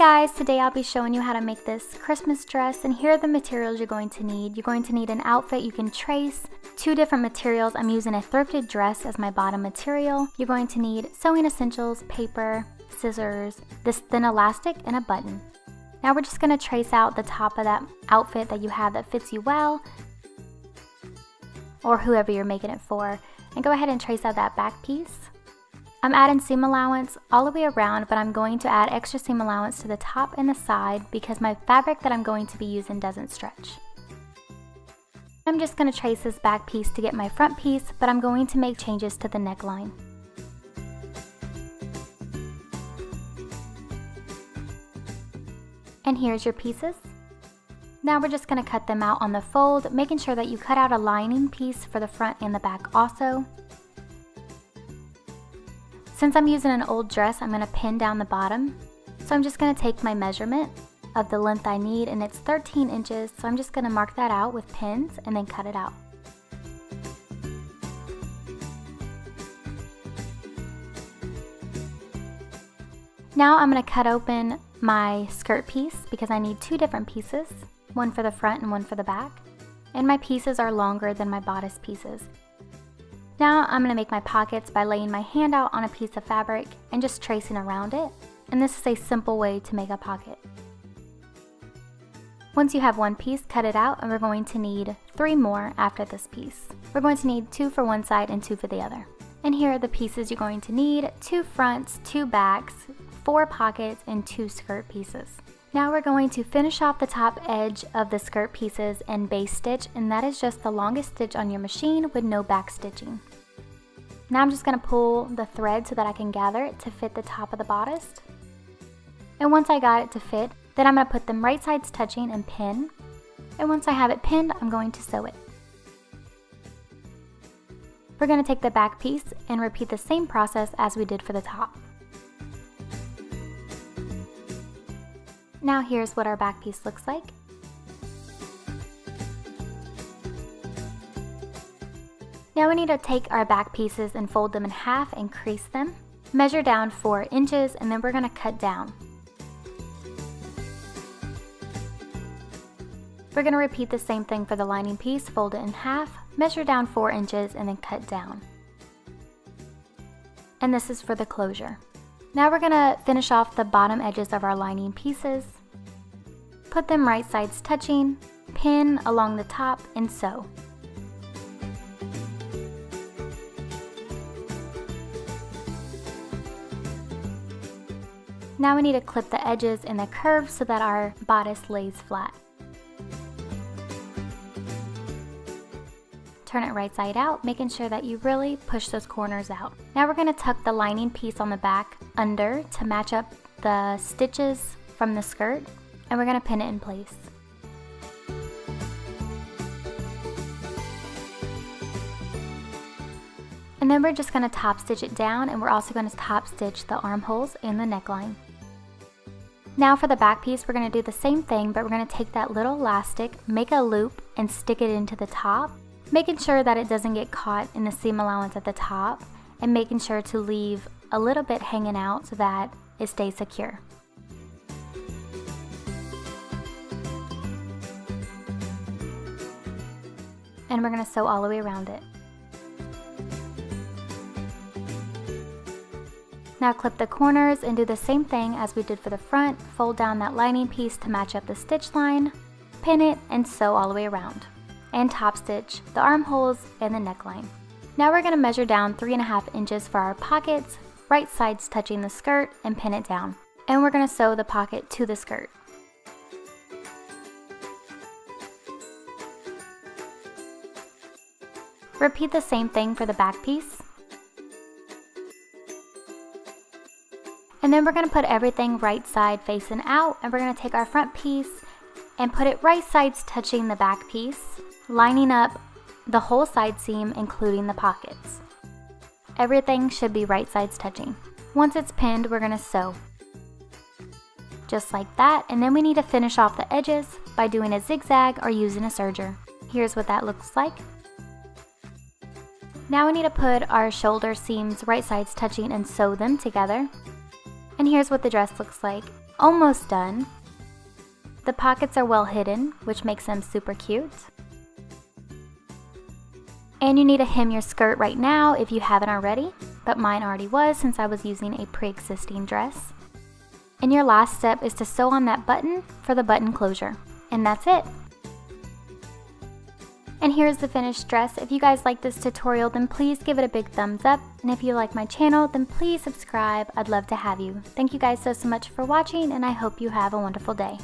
guys, today I'll be showing you how to make this Christmas dress, and here are the materials you're going to need. You're going to need an outfit you can trace, 2 different materials. I'm using a thrifted dress as my bottom material. You're going to need sewing essentials, paper, scissors, this thin elastic, and a button. Now we're just going to trace out the top of that outfit that you have that fits you well, or whoever you're making it for, and go ahead and trace out that back piece. I'm adding seam allowance all the way around, but I'm going to add extra seam allowance to the top and the side because my fabric that I'm going to be using doesn't stretch. I'm just going to trace this back piece to get my front piece, but I'm going to make changes to the neckline. And here's your pieces. Now we're just going to cut them out on the fold, making sure that you cut out a lining piece for the front and the back also. Since I'm using an old dress, I'm going to pin down the bottom. So I'm just going to take my measurement of the length I need, and it's 13 inches. So I'm just going to mark that out with pins and then cut it out. Now I'm going to cut open my skirt piece because I need 2 different pieces, one for the front and one for the back. And my pieces are longer than my bodice pieces. Now I'm going to make my pockets by laying my hand out on a piece of fabric and just tracing around it. And this is a simple way to make a pocket. Once you have one piece, cut it out, and we're going to need 3 more after this piece. We're going to need 2 for one side and 2 for the other. And here are the pieces you're going to need: 2 fronts, 2 backs, 4 pockets, and 2 skirt pieces. Now we're going to finish off the top edge of the skirt pieces and base stitch, and that is just the longest stitch on your machine with no back stitching. Now I'm just going to pull the thread so that I can gather it to fit the top of the bodice. And once I got it to fit, then I'm going to put them right sides touching and pin. And once I have it pinned, I'm going to sew it. We're going to take the back piece and repeat the same process as we did for the top. Now here's what our back piece looks like. Now we need to take our back pieces and fold them in half and crease them. Measure down 4 inches, and then we're going to cut down. We're going to repeat the same thing for the lining piece. Fold it in half, measure down 4 inches, and then cut down. And this is for the closure. Now we're going to finish off the bottom edges of our lining pieces. Put them right sides touching, pin along the top, and sew. Now we need to clip the edges and the curves so that our bodice lays flat. Turn it right side out, making sure that you really push those corners out. Now we're going to tuck the lining piece on the back under to match up the stitches from the skirt, and we're going to pin it in place. And then we're just going to top stitch it down, and we're also going to top stitch the armholes and the neckline. Now for the back piece, we're going to do the same thing, but we're going to take that little elastic, make a loop, and stick it into the top, making sure that it doesn't get caught in the seam allowance at the top, and making sure to leave a little bit hanging out so that it stays secure. And we're going to sew all the way around it. Now clip the corners and do the same thing as we did for the front. Fold down that lining piece to match up the stitch line, pin it, and sew all the way around. And top stitch the armholes and the neckline. Now we're going to measure down 3.5 inches for our pockets, right sides touching the skirt, and pin it down. And we're going to sew the pocket to the skirt. Repeat the same thing for the back piece. And then we're going to put everything right side facing out, and we're going to take our front piece and put it right sides touching the back piece, lining up the whole side seam including the pockets. Everything should be right sides touching. Once it's pinned, we're going to sew. Just like that, and then we need to finish off the edges by doing a zigzag or using a serger. Here's what that looks like. Now we need to put our shoulder seams right sides touching and sew them together. And here's what the dress looks like. Almost done. The pockets are well hidden, which makes them super cute. And you need to hem your skirt right now if you haven't already, but mine already was since I was using a pre-existing dress. And your last step is to sew on that button for the button closure. And that's it. And here's the finished dress. If you guys like this tutorial, then please give it a big thumbs up. And if you like my channel, then please subscribe. I'd love to have you. Thank you guys so much for watching, and I hope you have a wonderful day.